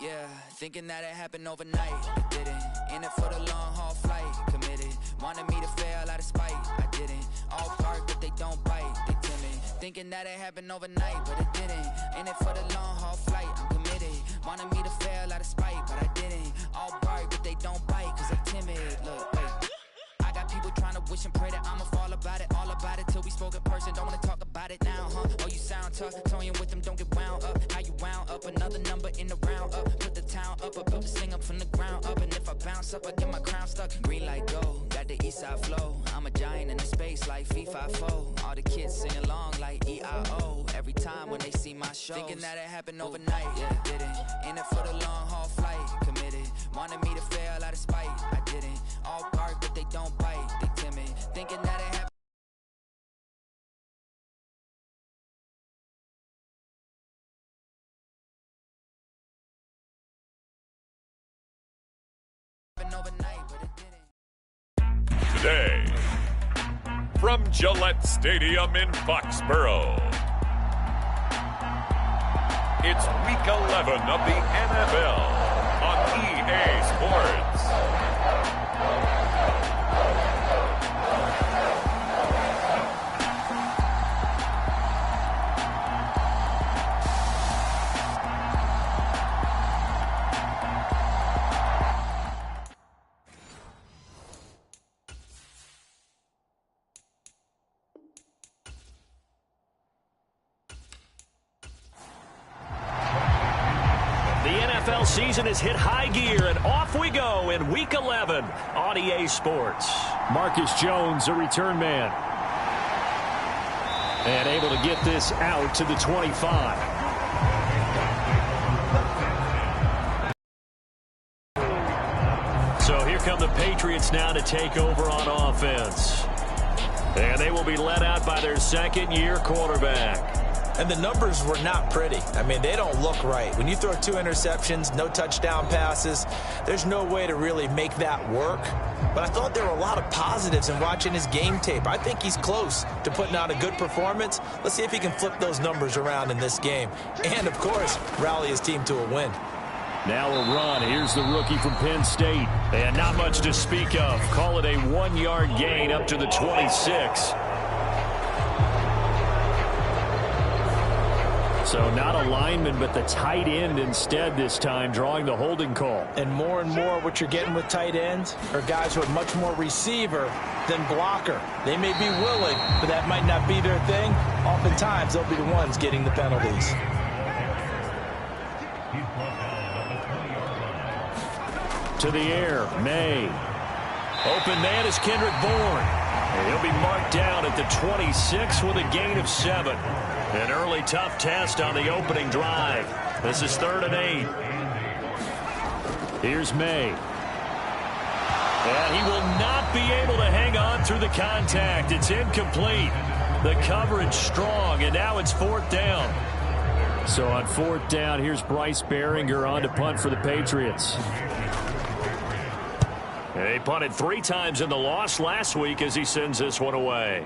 Yeah, thinking that it happened overnight. It didn't. In it for the long haul flight. Committed. Wanted me to fail out of spite. I didn't. All bark, but they don't bite. They timid. Thinking that it happened overnight, but it didn't. In it for the long haul flight. I'm committed. Wanted me to fail out of spite, but I didn't. All bark, but they don't bite, cause I'm timid. Look, wait. I got people trying to wish and pray that I'ma fall about it. All about it till we spoke in person. Don't wanna talk about it now, huh? Oh, you sound tough. Toying with them, don't get wound up. How you wound up? Another number in the round up. Put the town up. I built this thing up from the ground up. And if I bounce up, I get my crown stuck. Green like gold. Got the east side flow. I'm a giant in the space like FIFA4. All the kids sing along like EIO. Every time when they see my shows. Thinking that it happened overnight. Yeah, didn't. In it for the long haul flight. Committed. Wanted me to fail out of spite. I didn't. All bark, but they don't bite. They timid. Thinking that it happened overnight, but it didn't. Today, from Gillette Stadium in Foxborough, it's Week 11 of the NFL on EA Sports. Season has hit high gear, and off we go in Week 11 on EA Sports. Marcus Jones, a return man. And able to get this out to the 25. So here come the Patriots now to take over on offense. And they will be led out by their second-year quarterback. And the numbers were not pretty. I mean, they don't look right. When you throw 2 interceptions, no touchdown passes, there's no way to really make that work. But I thought there were a lot of positives in watching his game tape. I think he's close to putting out a good performance. Let's see if he can flip those numbers around in this game. And, of course, rally his team to a win. Now a run. Here's the rookie from Penn State. And not much to speak of. Call it a 1-yard gain up to the 26. So not a lineman, but the tight end instead this time, drawing the holding call. And more what you're getting with tight ends are guys who are much more receiver than blocker. They may be willing, but that might not be their thing. Oftentimes, they'll be the ones getting the penalties. To the air, May. Open man is Kendrick Bourne. And he'll be marked down at the 26 with a gain of 7. An early tough test on the opening drive. This is 3rd and 8. Here's May. And he will not be able to hang on through the contact. It's incomplete. The coverage strong, and now it's 4th down. So on 4th down, here's Bryce Behringer on to punt for the Patriots. And they punted 3 times in the loss last week as he sends this one away.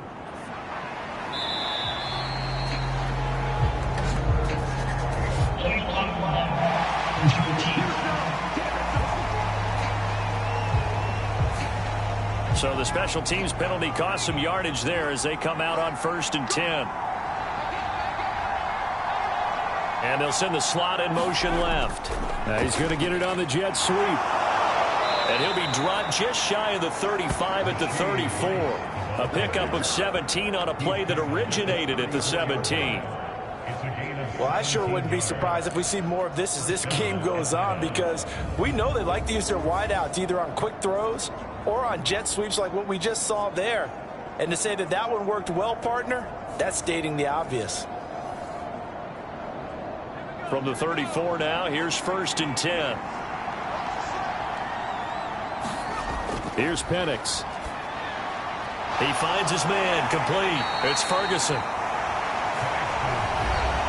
So the special teams penalty cost some yardage there as they come out on 1st and 10. And they'll send the slot in motion left. Now he's going to get it on the jet sweep. And he'll be dropped just shy of the 35 at the 34. A pickup of 17 on a play that originated at the 17. Well, I sure wouldn't be surprised if we see more of this as this game goes on, because we know they like to use their wideouts either on quick throws or on jet sweeps like what we just saw there. And to say that that one worked well, partner, that's stating the obvious. From the 34 now, here's 1st and 10. Here's Penix. He finds his man, complete. It's Ferguson.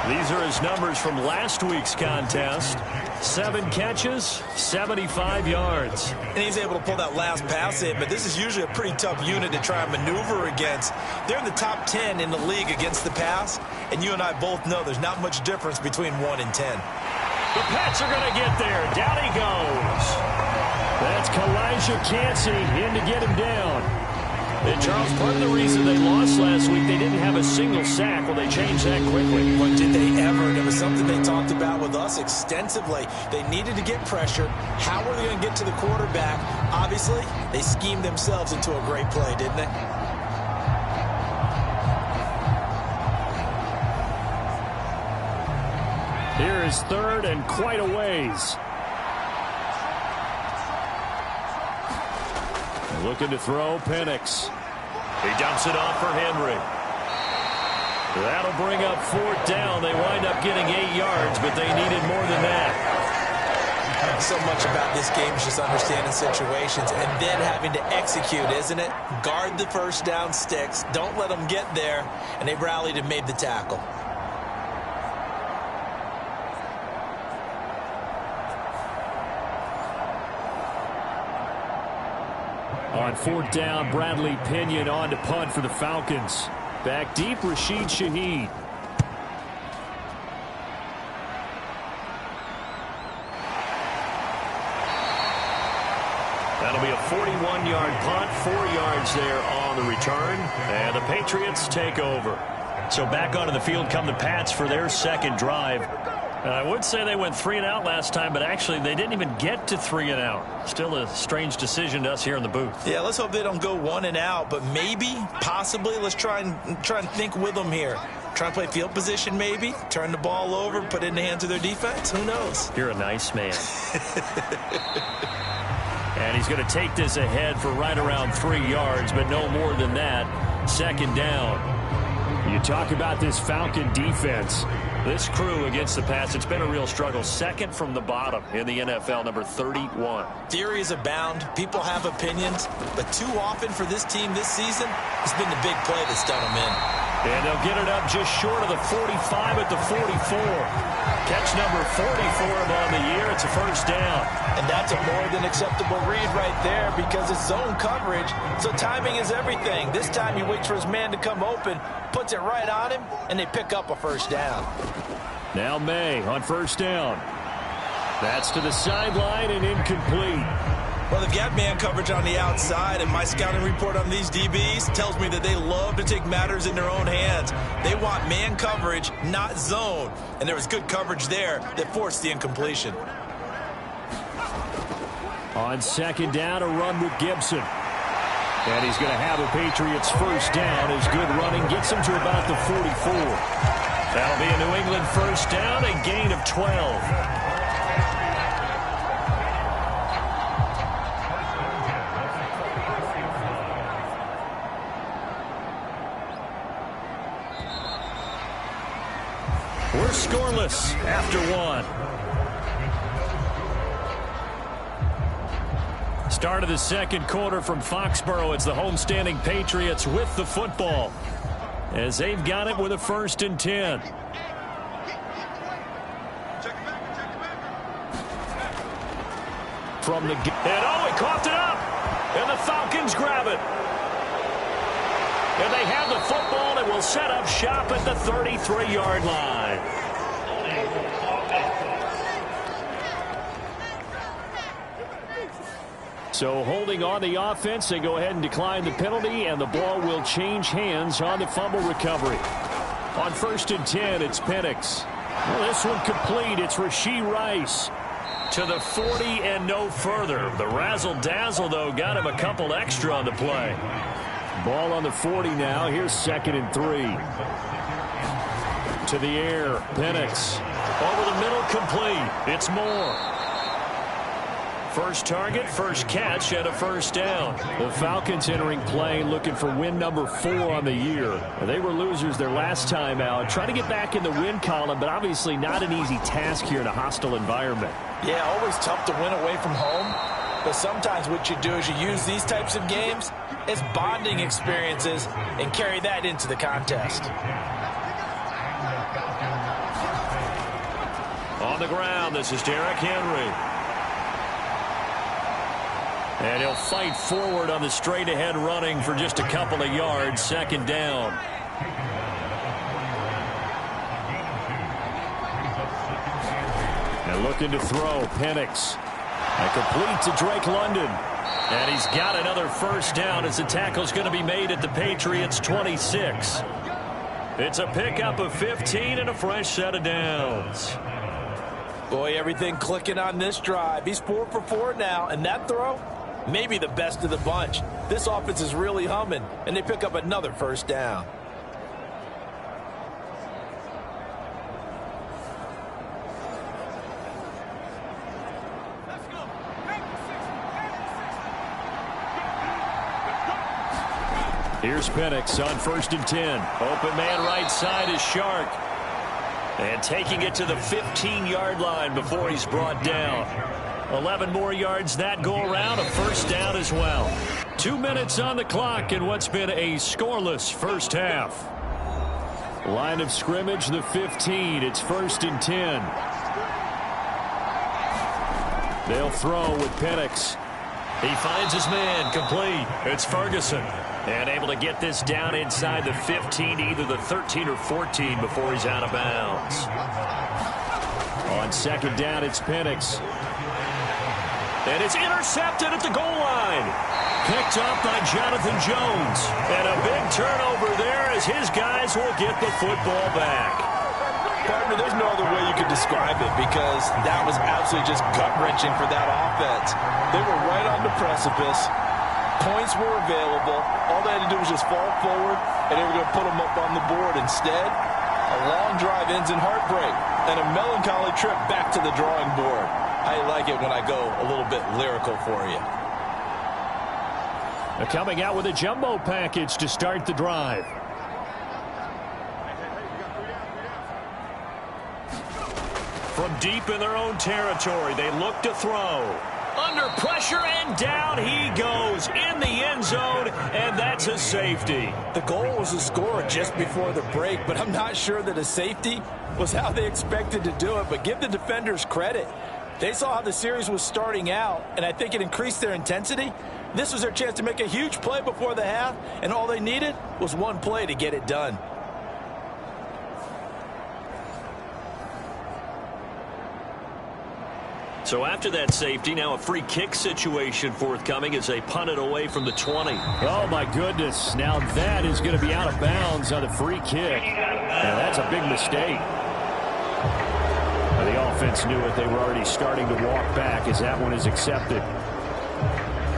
These are his numbers from last week's contest. 7 catches, 75 yards. And he's able to pull that last pass in, but this is usually a pretty tough unit to try and maneuver against. They're in the top 10 in the league against the pass, and you and I both know there's not much difference between 1 and 10. The Pats are going to get there. Down he goes. That's Kalijah Cansey in to get him down. And Charles, part of the reason they lost last week, they didn't have a single sack. Well, they changed that quickly. But did they ever? It was something they talked about with us extensively. They needed to get pressure. How were they going to get to the quarterback? Obviously, they schemed themselves into a great play, didn't they? Here is third and quite a ways. Looking to throw, Penix. He dumps it off for Henry. That'll bring up fourth down. They wind up getting 8 yards, but they needed more than that. So much about this game is just understanding situations and then having to execute, isn't it? Guard the first down sticks. Don't let them get there. And they rallied and made the tackle. On fourth down, Bradley Pinion on to punt for the Falcons. Back deep, Rashid Shaheed. That'll be a 41-yard punt, 4 yards there on the return, and the Patriots take over. So back onto the field come the Pats for their second drive. I would say they went 3 and out last time, but actually they didn't even get to 3 and out. Still a strange decision to us here in the booth. Yeah, let's hope they don't go 1 and out, but maybe, possibly, let's try and think with them here. Try and play field position maybe, turn the ball over, put it in the hands of their defense. Who knows? You're a nice man. And he's going to take this ahead for right around 3 yards, but no more than that. Second down. You talk about this Falcon defense. This crew against the Pats, it's been a real struggle. Second from the bottom in the NFL, number 31. Theories abound. People have opinions. But too often for this team this season, it's been the big play that's done them in. And they'll get it up just short of the 45 at the 44. Catch number 40 for him on the year. It's a first down. And that's a more than acceptable read right there because it's zone coverage, so timing is everything. This time he waits for his man to come open, puts it right on him, and they pick up a first down. Now May on first down. That's to the sideline and incomplete. Well, they've got man coverage on the outside, and my scouting report on these DBs tells me that they love to take matters in their own hands. They want man coverage, not zone. And there was good coverage there that forced the incompletion. On second down, a run with Gibson. And he's going to have a Patriots first down as good running gets him to about the 44. That'll be a New England first down, a gain of 12. We're scoreless after one. Start of the second quarter from Foxborough. It's the homestanding Patriots with the football as they've got it with a 1st and 10. From the he coughed it up, and the Falcons grab it. And they have the football and will set up shop at the 33-yard line. So holding on the offense, they go ahead and decline the penalty, and the ball will change hands on the fumble recovery. On 1st and 10, it's Penix. Well, this one complete. It's Rashee Rice to the 40 and no further. The razzle-dazzle, though, got him a couple extra on the play. Ball on the 40 now. Here's 2nd and 3. To the air, Penix. Over the middle, complete. It's Moore. First target, first catch, and a first down. The Falcons entering play looking for win number 4 on the year. They were losers their last time out. Trying to get back in the win column, but obviously not an easy task here in a hostile environment. Yeah, always tough to win away from home. But sometimes what you do is you use these types of games as bonding experiences and carry that into the contest. On the ground, this is Derrick Henry. And he'll fight forward on the straight-ahead running for just a couple of yards. 2nd down. Looking to throw. Penix. And complete to Drake London. And he's got another first down as the tackle's going to be made at the Patriots' 26. It's a pickup of 15 and a fresh set of downs. Boy, everything clicking on this drive. He's 4 for 4 now, and that throw, maybe the best of the bunch. This offense is really humming, and they pick up another first down. Here's Penix on 1st and 10. Open man right side is Shark. And taking it to the 15-yard line before he's brought down. 11 more yards that go around, a first down as well. 2 minutes on the clock in what's been a scoreless first half. Line of scrimmage, the 15. It's 1st and 10. They'll throw with Penix. He finds his man, complete. It's Ferguson. And able to get this down inside the 15, either the 13 or 14 before he's out of bounds. On 2nd down, it's Penix. And it's intercepted at the goal line. Picked up by Jonathan Jones. And a big turnover there as his guys will get the football back. Partner, there's no other way you could describe it because that was absolutely just gut-wrenching for that offense. They were right on the precipice. Points were available. All they had to do was just fall forward, and they were going to put them up on the board. Instead, a long drive ends in heartbreak and a melancholy trip back to the drawing board. I like it when I go a little bit lyrical for you. They're coming out with a jumbo package to start the drive. From deep in their own territory, they look to throw. Under pressure, and down he goes in the end zone, and that's a safety. The goal was a score just before the break, but I'm not sure that a safety was how they expected to do it. But give the defenders credit. They saw how the series was starting out, and I think it increased their intensity. This was their chance to make a huge play before the half, and all they needed was one play to get it done. So after that safety, now a free kick situation forthcoming as they punt it away from the 20. Oh, my goodness. Now that is going to be out of bounds on the free kick. Now that's a big mistake. The offense knew it. They were already starting to walk back as that one is accepted.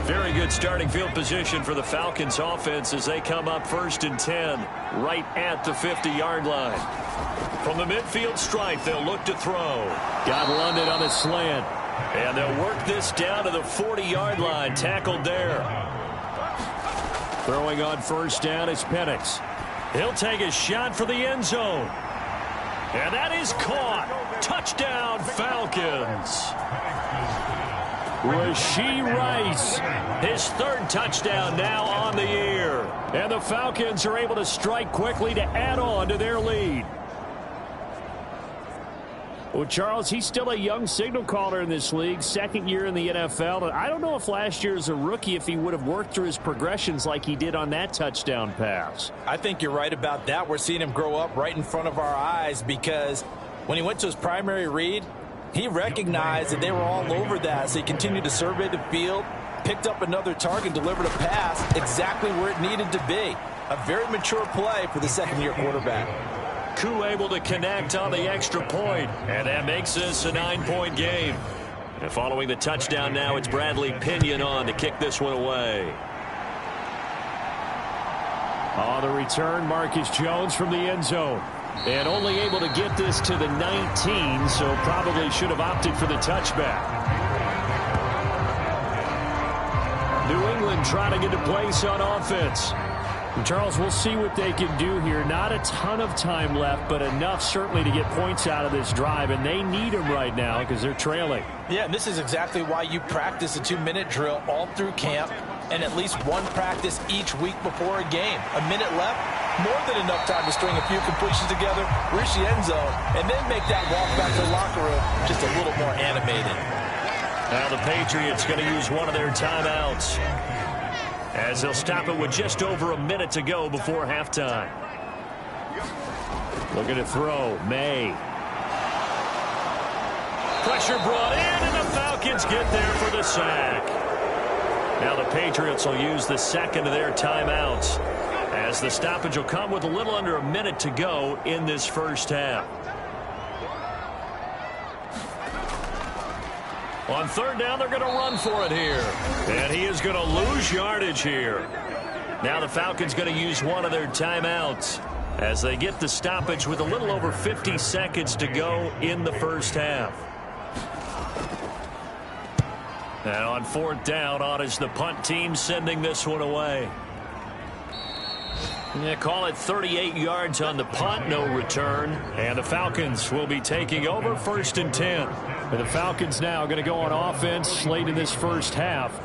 Very good starting field position for the Falcons offense as they come up 1st and 10 right at the 50-yard line. From the midfield stripe, they'll look to throw. Got London on the slant. And they'll work this down to the 40-yard line. Tackled there. Throwing on 1st down is Penix. He'll take a shot for the end zone. And that is caught. Touchdown, Falcons. Rashee Rice, his 3rd touchdown now on the year. And the Falcons are able to strike quickly to add on to their lead. Well, Charles, he's still a young signal caller in this league, 2nd year in the NFL. And I don't know if last year as a rookie if he would have worked through his progressions like he did on that touchdown pass. I think you're right about that. We're seeing him grow up right in front of our eyes because when he went to his primary read, he recognized that they were all over that. So he continued to survey the field, picked up another target, delivered a pass exactly where it needed to be. A very mature play for the 2nd-year quarterback. Koo able to connect on the extra point, and that makes this a 9-point game. And following the touchdown now, it's Bradley Pinion on to kick this one away. On the return, Marcus Jones from the end zone. And only able to get this to the 19, so probably should have opted for the touchback. New England trying to get a place on offense. And Charles, we'll see what they can do here. Not a ton of time left, but enough certainly to get points out of this drive, and they need them right now because they're trailing. Yeah, and this is exactly why you practice a 2-minute drill all through camp and at least one practice each week before a game. A minute left, more than enough time to string a few completions together, reach the end zone, and then make that walk back to the locker room just a little more animated. Now the Patriots going to use one of their timeouts as they'll stop it with just over a minute to go before halftime. Looking to throw. May. Pressure brought in, and the Falcons get there for the sack. Now the Patriots will use the second of their timeouts, as the stoppage will come with a little under a minute to go in this first half. On third down, they're going to run for it here. And he is going to lose yardage here. Now the Falcons going to use one of their timeouts as they get the stoppage with a little over 50 seconds to go in the first half. And on fourth down, on is the punt team sending this one away. Yeah, call it 38 yards on the punt, no return. And the Falcons will be taking over first and 10. And the Falcons now going to go on offense late in this first half.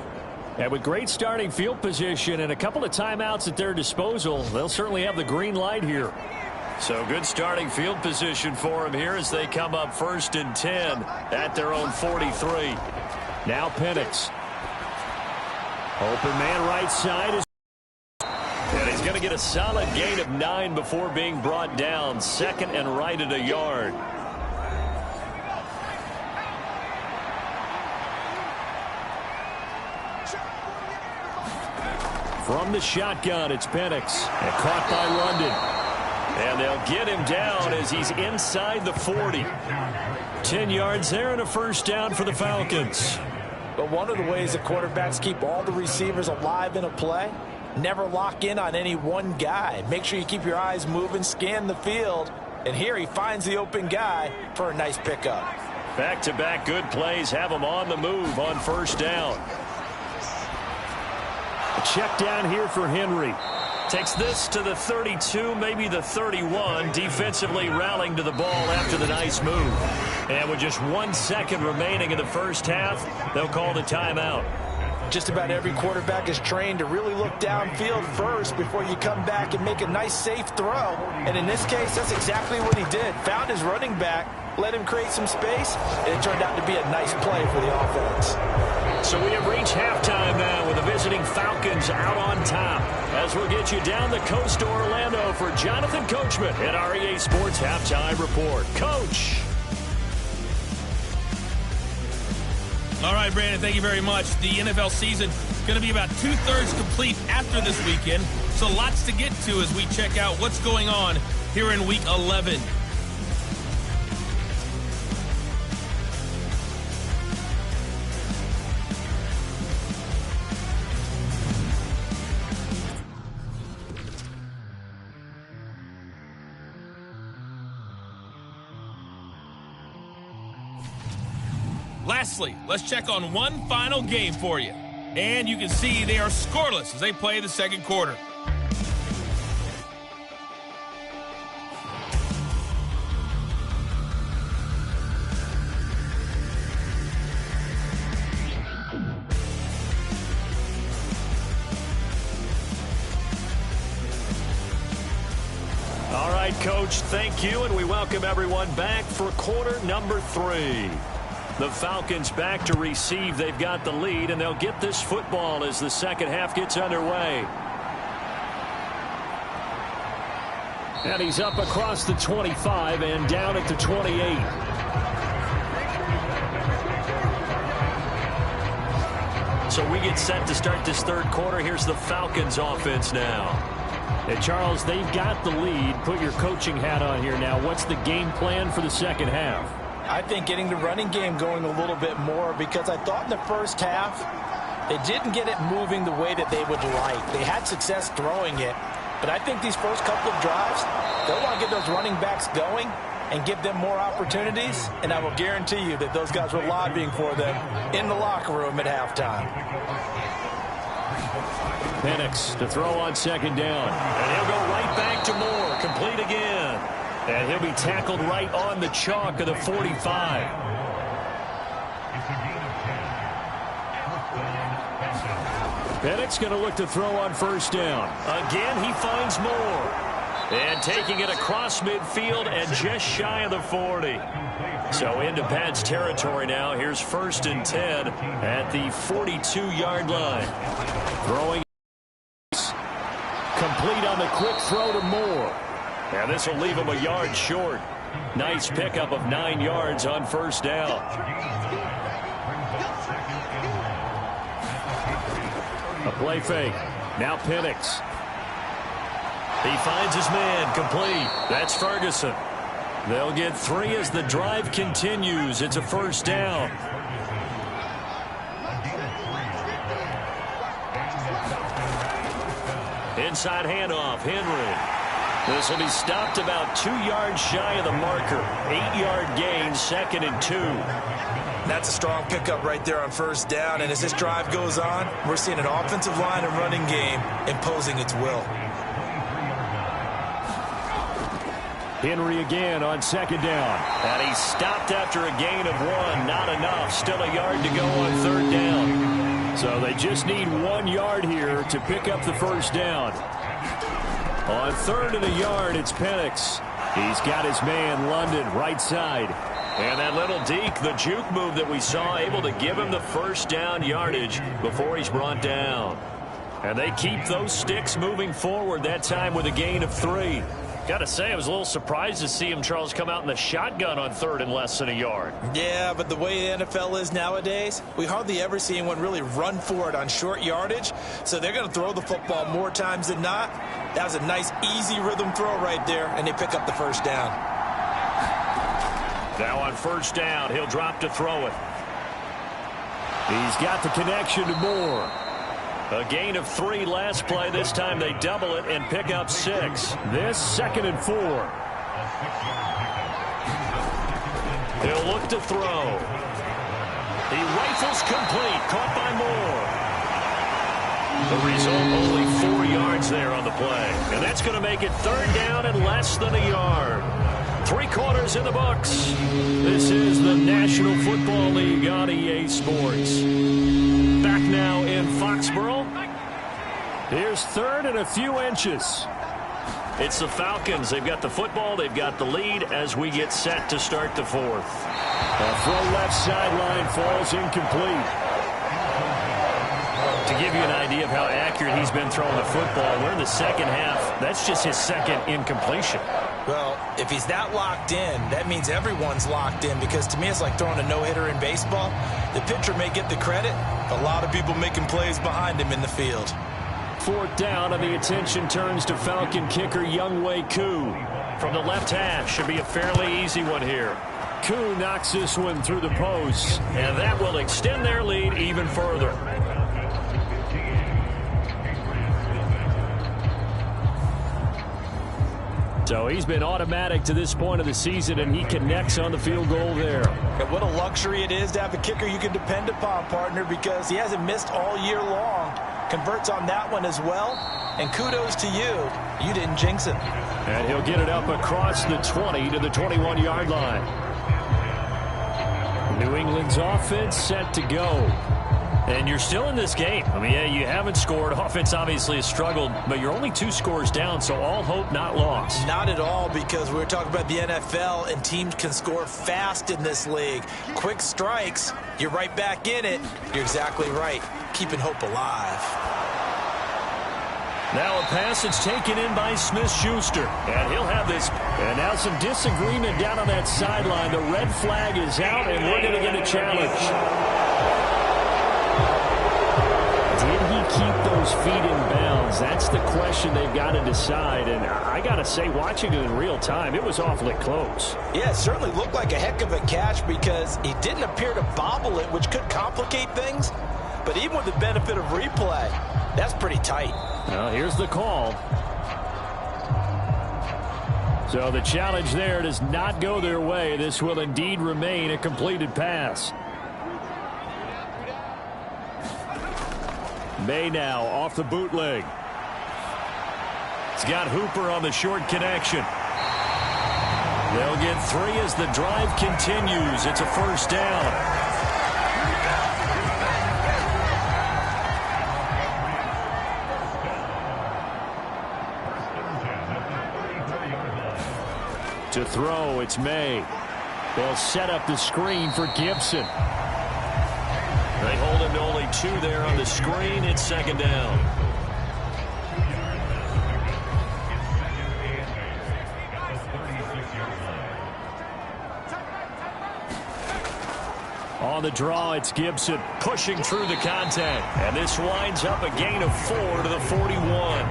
And with great starting field position and a couple of timeouts at their disposal, they'll certainly have the green light here. So good starting field position for them here as they come up first and 10 at their own 43. Now Penix. Open man right side is. And he's going to get a solid gain of 9 before being brought down. Second and right at a yard. From the shotgun, it's Penix. And caught by London. And they'll get him down as he's inside the 40. 10 yards there and a first down for the Falcons. But one of the ways the quarterbacks keep all the receivers alive in a play, never lock in on any one guy. Make sure you keep your eyes moving, scan the field. And here he finds the open guy for a nice pickup. Back-to-back good plays have him on the move on first down. A check down here for Henry. Takes this to the 32, maybe the 31. Defensively rallying to the ball after the nice move. And with just 1 second remaining in the first half, they'll call the timeout. Just about every quarterback is trained to really look downfield first before you come back and make a nice, safe throw. And in this case, that's exactly what he did. Found his running back, let him create some space, and it turned out to be a nice play for the offense. So we have reached halftime now with the visiting Falcons out on top. As we'll get you down the coast to Orlando for Jonathan Coachman at our EA Sports Halftime Report. Coach. All right, Brandon, thank you very much. The NFL season is going to be about 2/3 complete after this weekend, so lots to get to as we check out what's going on here in Week 11. Lastly, let's check on one final game for you. And you can see they are scoreless as they play the second quarter. All right, Coach, thank you, and we welcome everyone back for quarter number 3. The Falcons back to receive. They've got the lead, and they'll get this football as the second half gets underway. And he's up across the 25 and down at the 28. So we get set to start this third quarter. Here's the Falcons offense now. And Charles, they've got the lead. Put your coaching hat on here now. What's the game plan for the second half? I think getting the running game going a little bit more, because I thought in the first half they didn't get it moving the way that they would like. They had success throwing it, but I think these first couple of drives, they'll want to get those running backs going and give them more opportunities, and I will guarantee you that those guys were lobbying for them in the locker room at halftime. Penix to throw on second down. And he'll go right back to Moore. Complete again. And he'll be tackled right on the chalk of the 45. Penix going to look to throw on first down. Again, he finds Moore. And taking it across midfield and just shy of the 40. So into Pat's territory now. Here's first and 10 at the 42-yard line. Throwing. Complete on the quick throw to Moore. And this will leave him a yard short. Nice pickup of 9 yards on first down. A play fake. Now Penix. He finds his man, complete. That's Ferguson. They'll get 3 as the drive continues. It's a first down. Inside handoff, Henry. This will be stopped about 2 yards shy of the marker. 8-yard gain, 2nd and 2. That's a strong pickup right there on first down. And as this drive goes on, we're seeing an offensive line and running game imposing its will. Henry again on 2nd down. And he stopped after a gain of 1. Not enough. Still a yard to go on 3rd down. So they just need 1 yard here to pick up the first down. On 3rd and a yard, it's Penix. He's got his man, London, right side. And that little deke, the juke move that we saw, able to give him the first down yardage before he's brought down. And they keep those sticks moving forward, that time with a gain of 3. Got to say, I was a little surprised to see him, Charles, come out in the shotgun on 3rd and less than a yard. Yeah, but the way the NFL is nowadays, we hardly ever see anyone really run for it on short yardage. So they're going to throw the football more times than not. That was a nice, easy rhythm throw right there, and they pick up the first down. Now on first down, he'll drop to throw it. He's got the connection to Moore. A gain of 3 last play. This time they double it and pick up 6. This 2nd and 4. He'll look to throw. He rifles complete. Caught by Moore. The result, only 4 yards there on the play. And that's going to make it 3rd down and less than a yard. 3 quarters in the books. This is the National Football League on EA Sports. Back now in Foxborough. Here's 3rd and a few inches. It's the Falcons. They've got the football. They've got the lead as we get set to start the 4th. A throw left sideline falls incomplete. To give you an idea of how accurate he's been throwing the football, we're in the second half. That's just his 2nd incompletion. Well, if he's that locked in, that means everyone's locked in, because to me it's like throwing a no-hitter in baseball. The pitcher may get the credit, a lot of people making plays behind him in the field. 4th down, and the attention turns to Falcon kicker Younghoe Koo. From the left hash, should be a fairly easy one here. Koo knocks this one through the posts, and that will extend their lead even further. So he's been automatic to this point of the season, and he connects on the field goal there. And what a luxury it is to have a kicker you can depend upon, partner, because he hasn't missed all year long. Converts on that one as well. And kudos to you. You didn't jinx him. And he'll get it up across the 20 to the 21-yard line. New England's offense set to go. And you're still in this game. I mean, yeah, you haven't scored. Offense obviously has struggled, but you're only 2 scores down, so all hope not lost. Not at all, because we're talking about the NFL, and teams can score fast in this league. Quick strikes, you're right back in it. You're exactly right. Keeping hope alive. Now a pass that's taken in by Smith-Schuster. And he'll have this. And now some disagreement down on that sideline. The red flag is out, and we're going to get a challenge. Did he keep those feet in bounds? That's the question they've got to decide. And I got to say, watching it in real time, it was awfully close. Yeah, it certainly looked like a heck of a catch, because he didn't appear to bobble it, which could complicate things. But even with the benefit of replay, that's pretty tight. Well, here's the call. So the challenge there does not go their way. This will indeed remain a completed pass. May now off the bootleg. It's got Hooper on the short connection. They'll get 3 as the drive continues. It's a first down. To throw, it's May. They'll set up the screen for Gibson. They hold him to only 2 there on the screen. It's second down. On the draw, it's Gibson pushing through the contact. And this winds up a gain of 4 to the 41.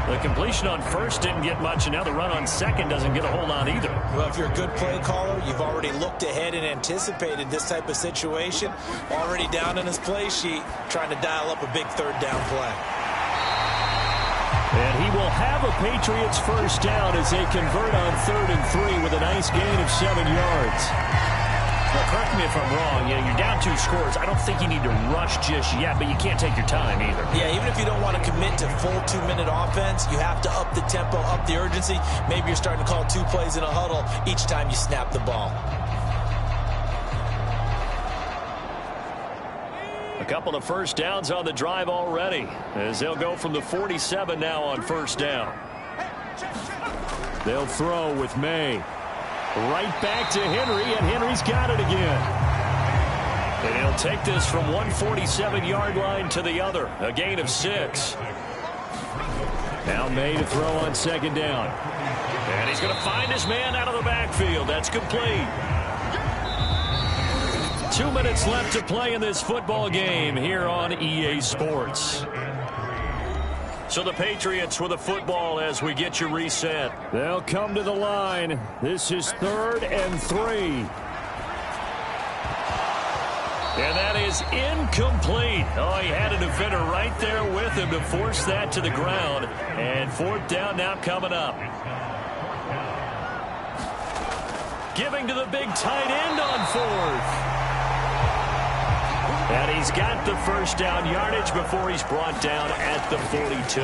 The completion on first didn't get much, and now the run on second doesn't get a whole lot either. Well, if you're a good play caller, you've already looked ahead and anticipated this type of situation. Already down in his play sheet, trying to dial up a big third down play. And he will have a Patriots first down as they convert on 3rd and 3 with a nice gain of 7 yards. Now, correct me if I'm wrong. You're down 2 scores. I don't think you need to rush just yet, but you can't take your time either. Yeah, even if you don't want to commit to full 2-minute offense, you have to up the tempo, up the urgency. Maybe you're starting to call 2 plays in a huddle each time you snap the ball. A couple of first downs on the drive already, as they'll go from the 47 now on first down. They'll throw with May. Right back to Henry, and Henry's got it again. And he'll take this from one 47-yard line to the other. A gain of 6. Now May to throw on second down. And he's going to find his man out of the backfield. That's complete. 2 minutes left to play in this football game here on EA Sports. So the Patriots with a football as we get you reset. They'll come to the line. This is 3rd and 3. And that is incomplete. Oh, he had a defender right there with him to force that to the ground. And 4th down now coming up. Giving to the big tight end on 4th. And he's got the first down yardage before he's brought down at the 42.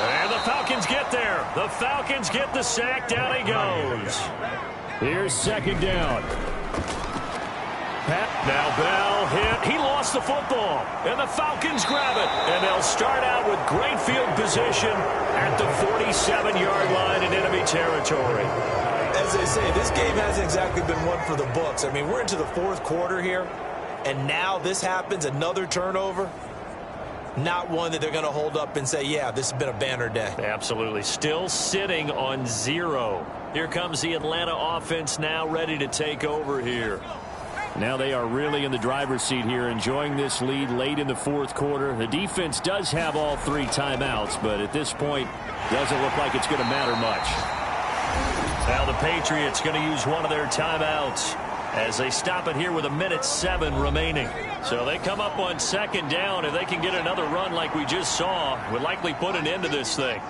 And the Falcons get there. The Falcons get the sack. Down he goes. Here's second down. Now Bell hit. He lost the football. And the Falcons grab it. And they'll start out with great field position at the 47-yard line in enemy territory. As they say, this game hasn't exactly been one for the books. I mean, we're into the 4th quarter here, and now this happens, another turnover. Not one that they're going to hold up and say, yeah, this has been a banner day. Absolutely. Still sitting on 0. Here comes the Atlanta offense now ready to take over here. Now they are really in the driver's seat here, enjoying this lead late in the 4th quarter. The defense does have all 3 timeouts, but at this point, doesn't look like it's going to matter much. Now the Patriots going to use one of their timeouts as they stop it here with 1:07 remaining. So they come up on second down. If they can get another run like we just saw, would likely put an end to this thing.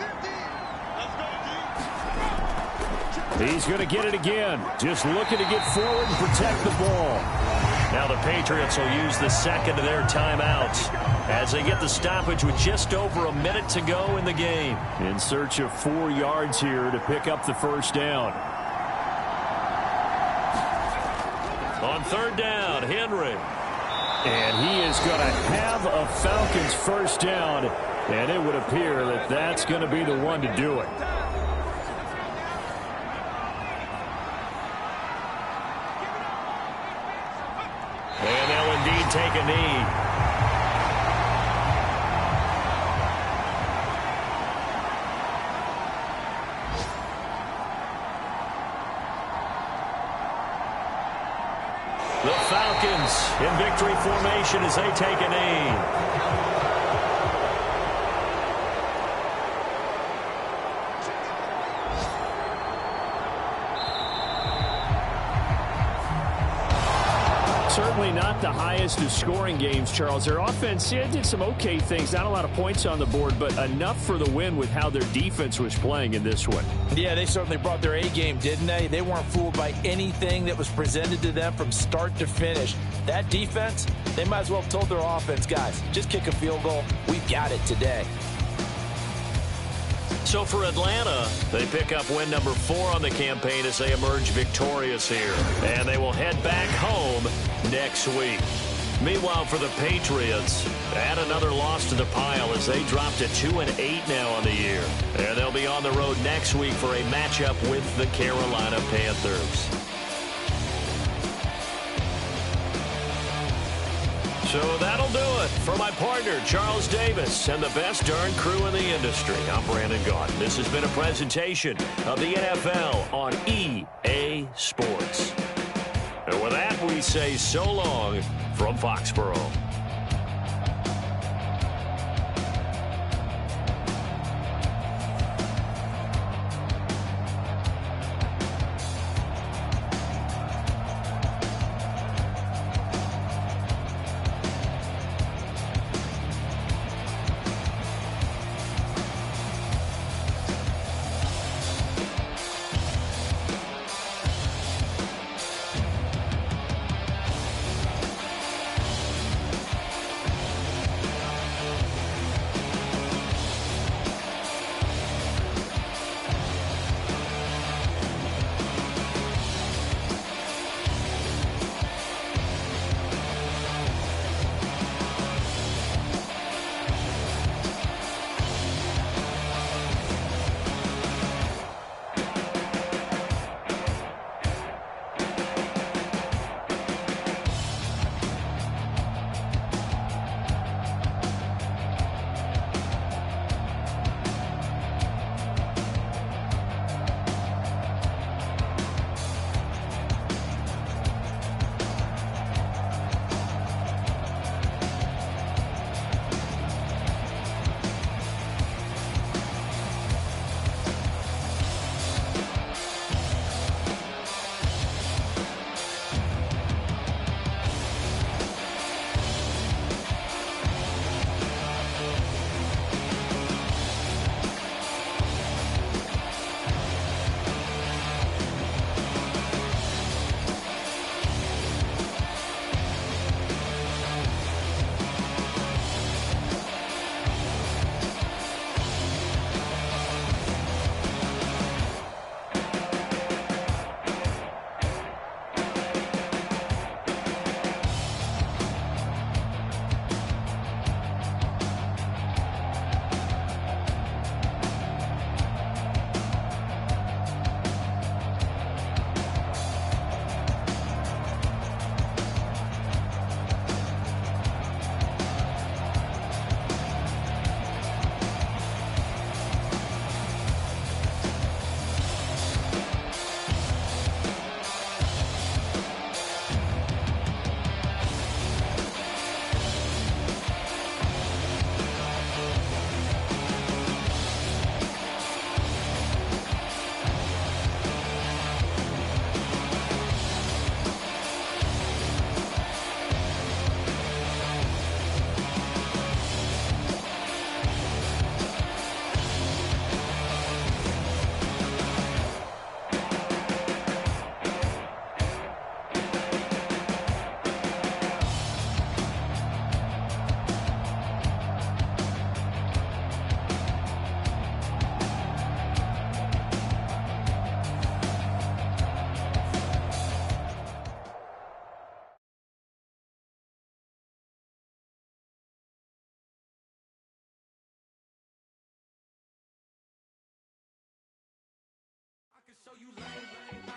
He's going to get it again. Just looking to get forward and protect the ball. Now the Patriots will use the second of their timeouts as they get the stoppage with just over a minute to go in the game. In search of 4 yards here to pick up the first down. On third down, Henry. And he is going to have a Falcons first down, and it would appear that that's going to be the one to do it. And they'll indeed take a knee. The Falcons in victory formation as they take a knee. Certainly not the highest of scoring games, Charles. Their offense did some okay things. Not a lot of points on the board, but enough for the win with how their defense was playing in this one. Yeah, they certainly brought their A game, didn't they? They weren't fooled by anything that was presented to them from start to finish. That defense, they might as well have told their offense, guys, just kick a field goal. We've got it today. So for Atlanta, they pick up win number 4 on the campaign as they emerge victorious here. And they will head back home next week. Meanwhile, for the Patriots, add another loss to the pile as they drop to 2-8 now on the year. And they'll be on the road next week for a matchup with the Carolina Panthers. So that'll do it. For my partner, Charles Davis, and the best darn crew in the industry, I'm Brandon Gaudin. This has been a presentation of the NFL on EA Sports. And with that, we say so long from Foxborough.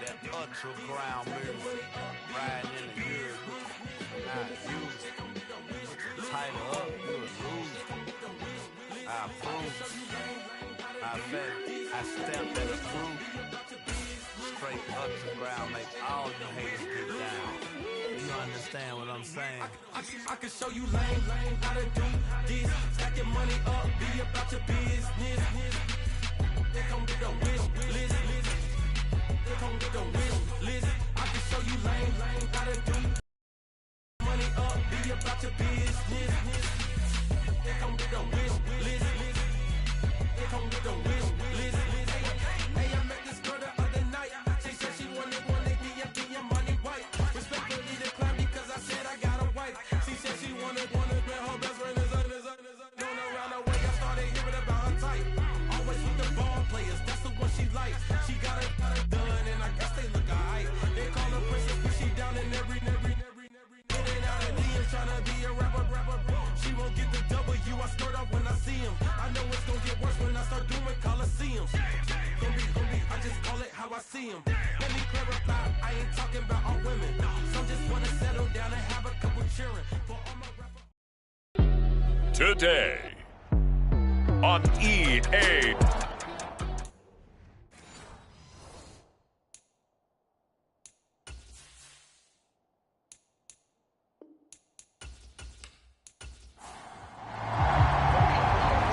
That underground music, riding in the years, not used. Tighten up, you would lose. I approve. I bet, I stamped and approved. Straight underground makes all you haters get down. You understand what I'm saying? I can show you lame, how to do this. Stack your money up, be about your business. They come with a wish list. They come with a wish list. I can show you lame, how to do money up, be about your business. They come with a wish list. They come with a wish list. Hey, I met this girl the other night. She said she wanted me your money white. Respectfully declined because I said I got a wife. She said she wanted her best friend is known around the way. I started hearing about her type. Always with the ball players, that's the one she likes. She got it done, and I guess they look alright. They call her princess, but she down in every. In and out of DMs, tryna be a rapper. She won't get the W, I skirt off when I see him. I know it's gonna get worse when I start doing Coliseums. Gonna be, I just call it how I see him. Let me clarify, I ain't talking about all women. Some just wanna settle down and have a couple cheering. For all my rappers. today on EA.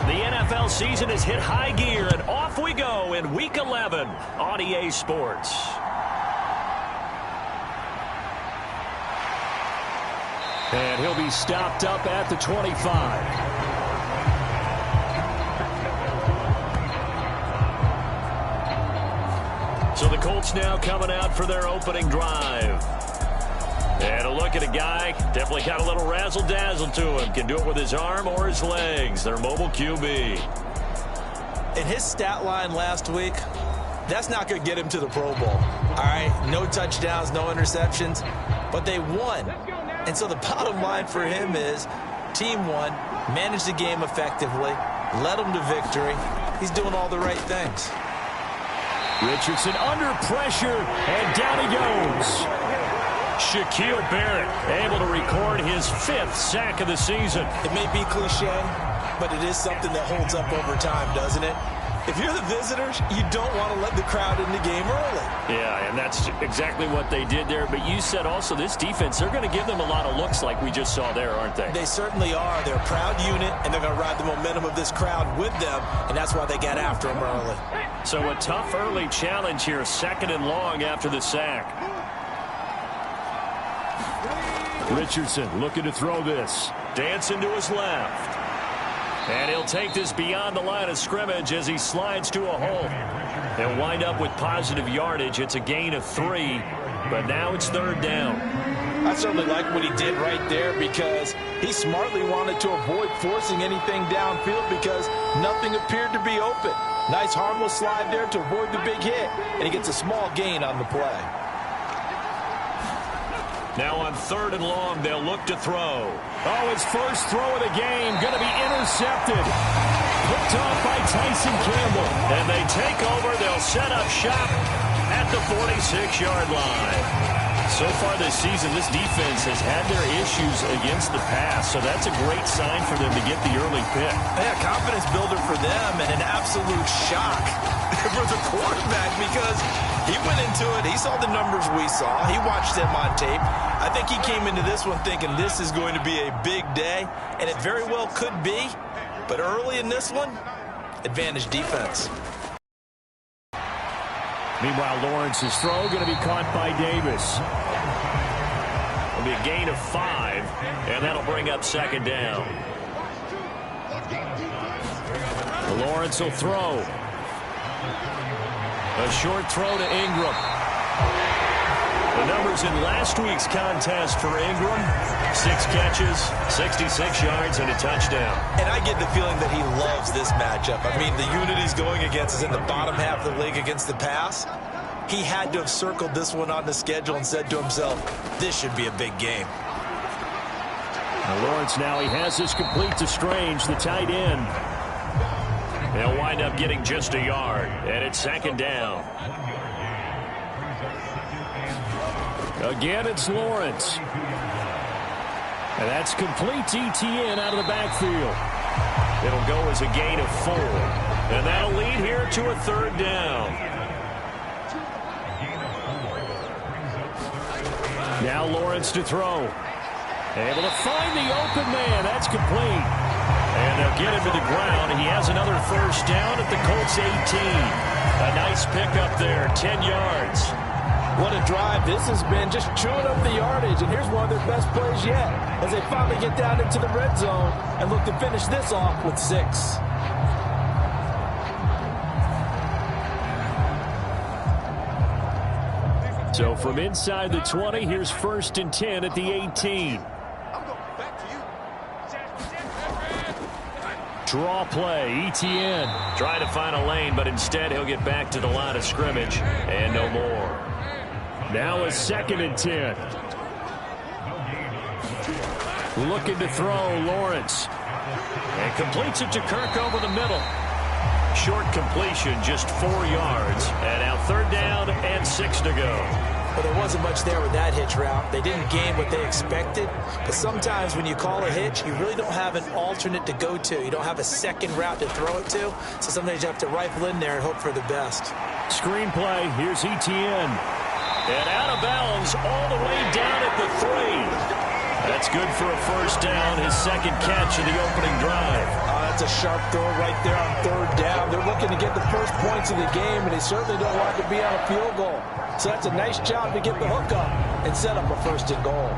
The NFL season has hit high gear, and off we go in Week 11 on EA Sports. And he'll be stopped up at the 25. So the Colts now coming out for their opening drive. And a look at a guy, definitely got a little razzle-dazzle to him. Can do it with his arm or his legs. Their mobile QB. In his stat line last week, that's not going to get him to the Pro Bowl. All right, no touchdowns, no interceptions, but they won. And so the bottom line for him is team won, managed the game effectively, led them to victory. He's doing all the right things. Richardson under pressure, and down he goes. Shaquille Barrett able to record his 5th sack of the season. It may be cliche, but it is something that holds up over time, doesn't it? If you're the visitors, you don't want to let the crowd in the game early. Yeah, and that's exactly what they did there. But you said also this defense, they're going to give them a lot of looks like we just saw there, aren't they? They certainly are. They're a proud unit, and they're going to ride the momentum of this crowd with them, and that's why they got after them early. So a tough early challenge here, 2nd and long after the sack. Richardson looking to throw this. Dancing to his left. And he'll take this beyond the line of scrimmage as he slides to a hole. He'll wind up with positive yardage. It's a gain of 3, but now it's 3rd down. I certainly like what he did right there because he smartly wanted to avoid forcing anything downfield because nothing appeared to be open. Nice harmless slide there to avoid the big hit, and he gets a small gain on the play. Now on 3rd and long, they'll look to throw. Oh, his first throw of the game going to be intercepted. Picked off by Tyson Campbell. And they take over. They'll set up shop at the 46-yard line. So far this season, this defense has had their issues against the pass, so that's a great sign for them to get the early pick. Yeah, confidence builder for them and an absolute shock for the quarterback because he went into it. He saw the numbers we saw. He watched them on tape. I think he came into this one thinking this is going to be a big day, and it very well could be. But early in this one, advantage defense. Meanwhile, Lawrence's throw going to be caught by Davis. It'll be a gain of 5, and that'll bring up 2nd down. Lawrence will throw. A short throw to Ingram. The numbers in last week's contest for Ingram, 6 catches, 66 yards, and a touchdown. And I get the feeling that he loves this matchup. I mean, the unit he's going against is in the bottom half of the league against the pass. He had to have circled this one on the schedule and said to himself, this should be a big game. Now Lawrence now, he has this complete to Strange, the tight end. They'll wind up getting just a yard, and it's 2nd down. Again, it's Lawrence. And that's complete to ETN out of the backfield. It'll go as a gain of 4. And that'll lead here to a 3rd down. Now Lawrence to throw. Able to find the open man. That's complete. And they'll get him to the ground. He has another 1st down at the Colts 18. A nice pickup there, 10 yards. What a drive this has been, just chewing up the yardage. And here's one of their best plays yet as they finally get down into the red zone and look to finish this off with 6. So from inside the 20, here's 1st and 10 at the 18. Draw play, ETN. Trying to find a lane, but instead he'll get back to the line of scrimmage and no more. Now a 2nd and 10. Looking to throw, Lawrence. And completes it to Kirk over the middle. Short completion, just 4 yards. And now 3rd down and 6 to go. Well, there wasn't much there with that hitch route. They didn't gain what they expected. But sometimes when you call a hitch, you really don't have an alternate to go to. You don't have a second route to throw it to. So sometimes you have to rifle in there and hope for the best. Screenplay, here's Etienne. And out of bounds all the way down at the 3. That's good for a first down, his second catch of the opening drive. That's a sharp throw right there on 3rd down. They're looking to get the first points of the game, and they certainly don't want to be on a field goal. So that's a nice job to get the hook up and set up a 1st and goal.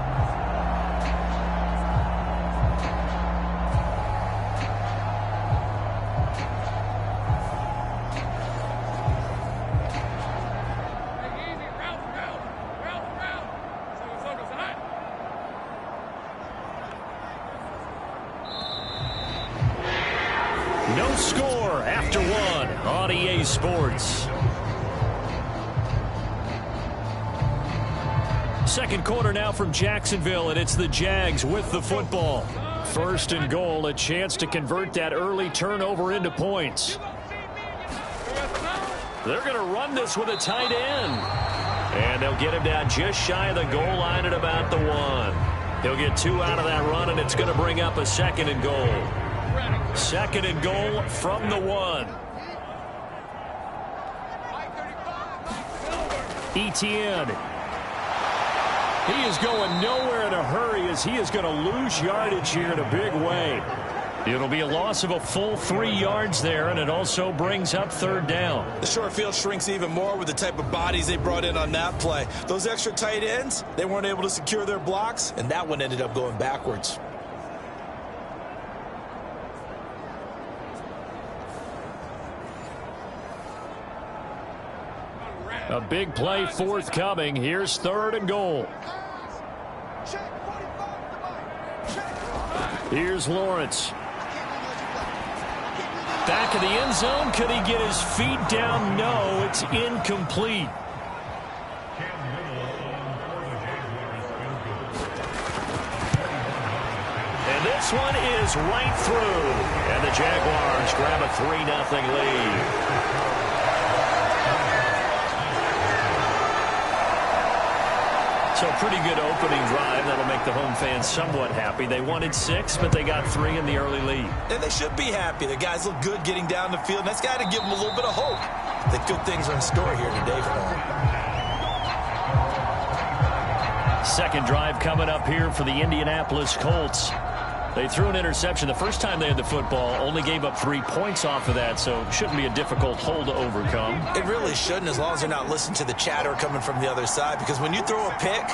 No score after 1 on EA Sports. Second quarter now from Jacksonville, and it's the Jags with the football. 1st and goal, a chance to convert that early turnover into points. They're going to run this with a tight end. And they'll get him down just shy of the goal line at about the 1. He'll get 2 out of that run, and it's going to bring up a 2nd and goal. 2nd and goal from the 1. Etienne. He is going nowhere in a hurry as he is going to lose yardage here in a big way. It'll be a loss of a full 3 yards there, and it also brings up 3rd down. The short field shrinks even more with the type of bodies they brought in on that play. Those extra tight ends, they weren't able to secure their blocks, and that one ended up going backwards. A big play forthcoming. Here's 3rd and goal. Here's Lawrence. Back of the end zone. Could he get his feet down? No, it's incomplete. And this one is right through. And the Jaguars grab a 3-0 lead. So pretty good opening drive. That'll make the home fans somewhat happy. They wanted 6, but they got 3 in the early lead. And they should be happy. The guys look good getting down the field. And that's got to give them a little bit of hope that good things are in store here today for them. Second drive coming up here for the Indianapolis Colts. They threw an interception the first time they had the football, only gave up 3 points off of that, so it shouldn't be a difficult hole to overcome. It really shouldn't, as long as they're not listening to the chatter coming from the other side, because when you throw a pick,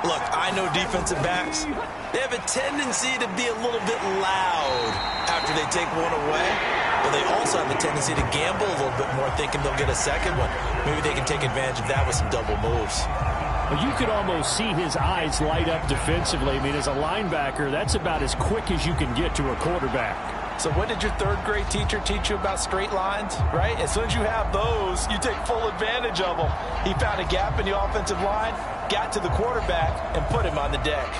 look, I know defensive backs, they have a tendency to be a little bit loud after they take one away, but they also have a tendency to gamble a little bit more, thinking they'll get a second one. Maybe they can take advantage of that with some double moves. Well, you could almost see his eyes light up defensively. I mean, as a linebacker, that's about as quick as you can get to a quarterback. So what did your 3rd grade teacher teach you about straight lines, right? As soon as you have those, you take full advantage of them. He found a gap in the offensive line, got to the quarterback, and put him on the deck.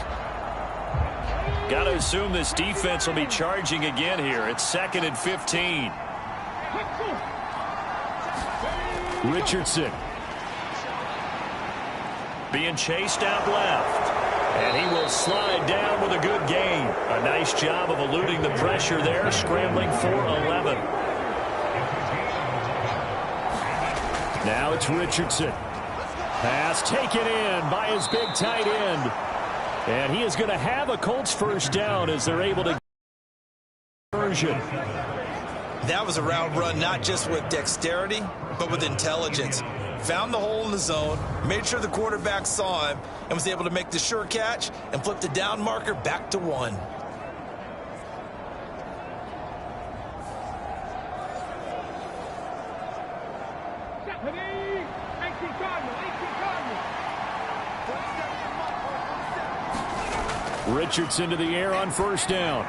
Got to assume this defense will be charging again here. It's 2nd and 15. Richardson. Being chased out left. And he will slide down with a good gain. A nice job of eluding the pressure there, scrambling for 11. Now it's Richardson. Pass taken in by his big tight end. And he is going to have a Colts first down as they're able to conversion. That was a route run not just with dexterity, but with intelligence. Found the hole in the zone, made sure the quarterback saw him, and was able to make the sure catch and flip the down marker back to 1. Richardson to the air on first down.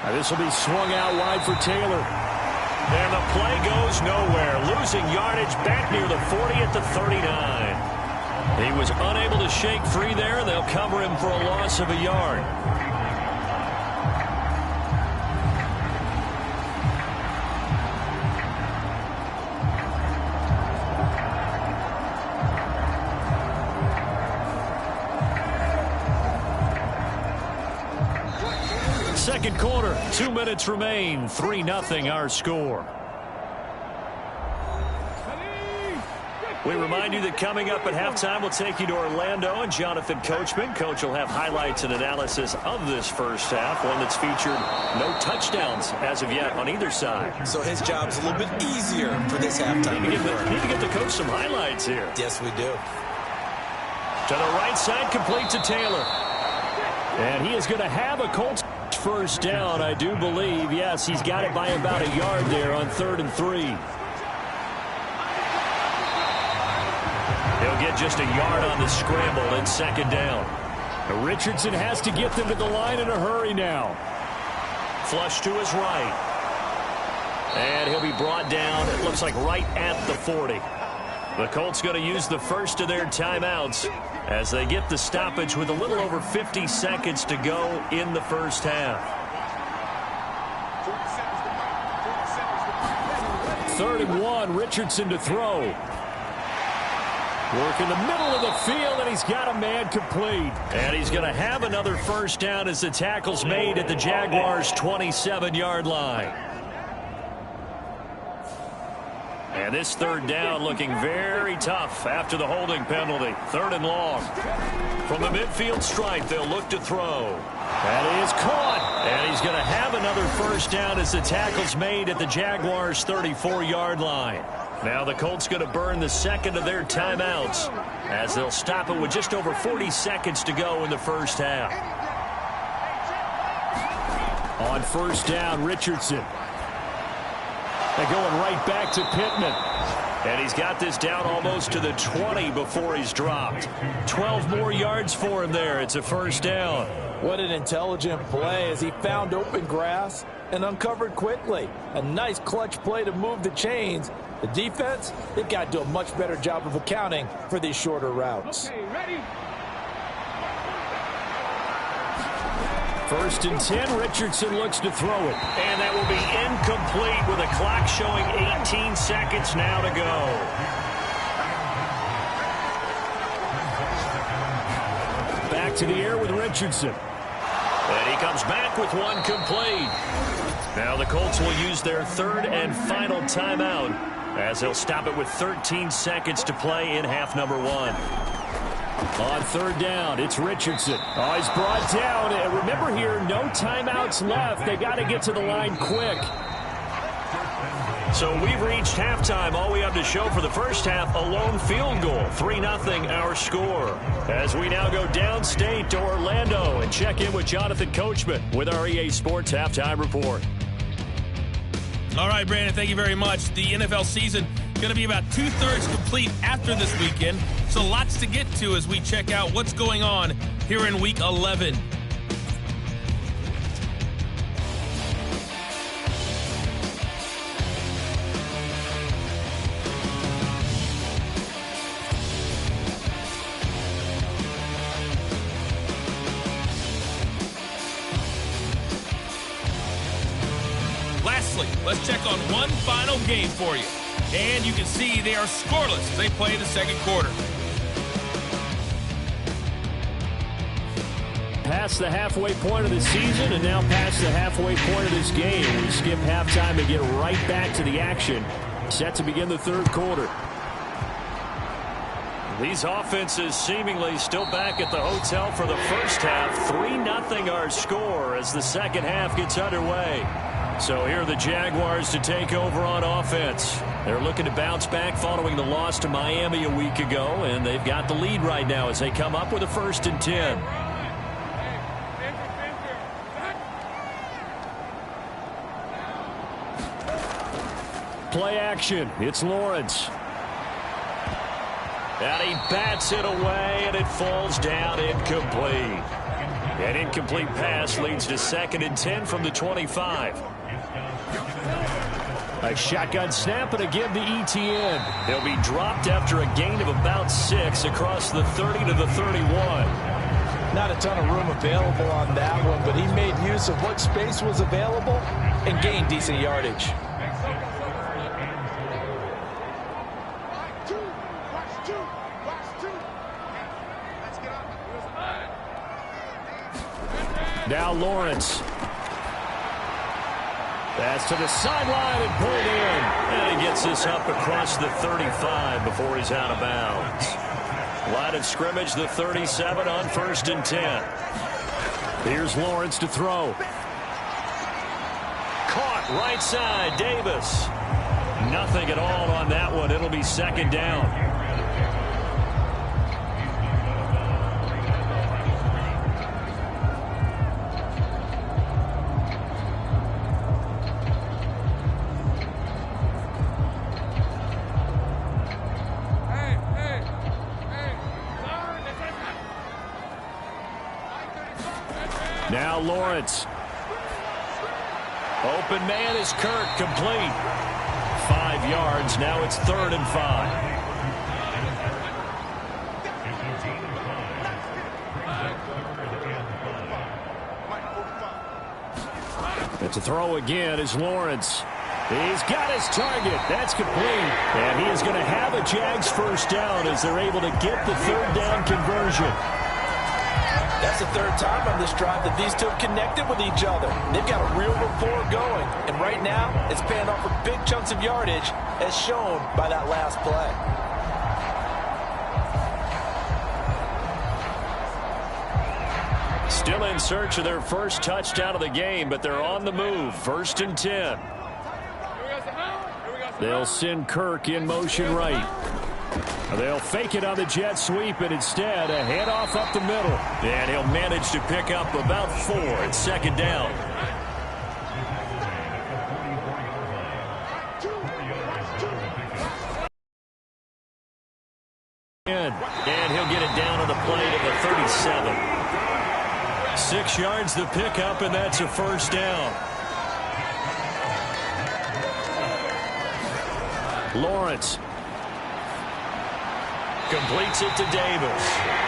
Now this will be swung out wide for Taylor. And the play goes nowhere. Losing yardage back near the 40 at the 39. He was unable to shake free there. They'll cover him for a loss of a yard. second quarter. 2 minutes remain. 3-0 our score. We remind you that coming up at halftime, we'll take you to Orlando and Jonathan Coachman. Coach will have highlights and analysis of this first half, one that's featured no touchdowns as of yet on either side. So his job's a little bit easier for this halftime. Need to get the coach some highlights here. Yes, we do. To the right side, complete to Taylor. And he is going to have a Colts first down, I do believe. Yes, he's got it by about a yard there on 3rd and 3. He'll get just a yard on the scramble and second down. Richardson has to get them to the line in a hurry now. Flush to his right. And he'll be brought down, it looks like right at the 40. The Colts going to use the first of their timeouts as they get the stoppage with a little over 50 seconds to go in the first half. 3rd and 1, Richardson to throw. Work in the middle of the field, and he's got a man complete. And he's going to have another first down as the tackle's made at the Jaguars' 27-yard line. And this 3rd down looking very tough after the holding penalty. 3rd and long. From the midfield stripe, they'll look to throw. That is caught. And he's going to have another first down as the tackle's made at the Jaguars' 34-yard line. Now the Colts going to burn the second of their timeouts as they'll stop it with just over 40 seconds to go in the first half. On first down, Richardson. They're going right back to Pittman. And he's got this down almost to the 20 before he's dropped. 12 more yards for him there. It's a first down. What an intelligent play as he found open grass and uncovered quickly. A nice clutch play to move the chains. The defense, they've got to do a much better job of accounting for these shorter routes. Okay, ready? 1st and 10, Richardson looks to throw it. And that will be incomplete with a clock showing 18 seconds now to go. Back to the air with Richardson. And he comes back with one complete. Now the Colts will use their 3rd and final timeout as they'll stop it with 13 seconds to play in half number 1. On 3rd down, it's Richardson. Oh, he's brought down. And remember here, no timeouts left. They got to get to the line quick. So we've reached halftime. All we have to show for the first half, a lone field goal. 3-0 our score. As we now go downstate to Orlando and check in with Jonathan Coachman with our EA Sports Halftime Report. All right, Brandon, thank you very much. The NFL season going to be about 2/3 complete after this weekend. So lots to get to as we check out what's going on here in Week 11. Lastly, let's check on one final game for you. And you can see they are scoreless as they play the second quarter. Past the halfway point of the season and now past the halfway point of this game. We skip halftime and get right back to the action. Set to begin the 3rd quarter. These offenses seemingly still back at the hotel for the first half. 3-0 our score as the second half gets underway. So here are the Jaguars to take over on offense. They're looking to bounce back following the loss to Miami a week ago, and they've got the lead right now as they come up with a 1st and 10. Play action. It's Lawrence. And he bats it away, and it falls down incomplete. An incomplete pass leads to 2nd and 10 from the 25. A shotgun snap and a give to ETN. He'll be dropped after a gain of about 6 across the 30 to the 31. Not a ton of room available on that one, but he made use of what space was available and gained decent yardage. Now Lawrence. Pass to the sideline and pulled in. And he gets this up across the 35 before he's out of bounds. Line of scrimmage, the 37 on 1st and 10. Here's Lawrence to throw. Caught right side, Davis. Nothing at all on that one. It'll be 2nd down. Now Lawrence. Open man is Kirk, complete. 5 yards. Now it's 3rd and 5. It's a throw again is Lawrence. He's got his target. That's complete. And he is going to have a Jags 1st down as they're able to get the 3rd down conversion. That's the 3rd time on this drive that these two have connected with each other. They've got a real rapport going. And right now, it's paying off with big chunks of yardage, as shown by that last play. Still in search of their first touchdown of the game, but they're on the move. 1st and 10. They'll send Kirk in motion right. They'll fake it on the jet sweep, and instead a handoff up the middle. And he'll manage to pick up about 4 at 2nd down. And he'll get it down on the play to the 37. 6 yards the pickup, and that's a 1st down. Lawrence completes it to Davis.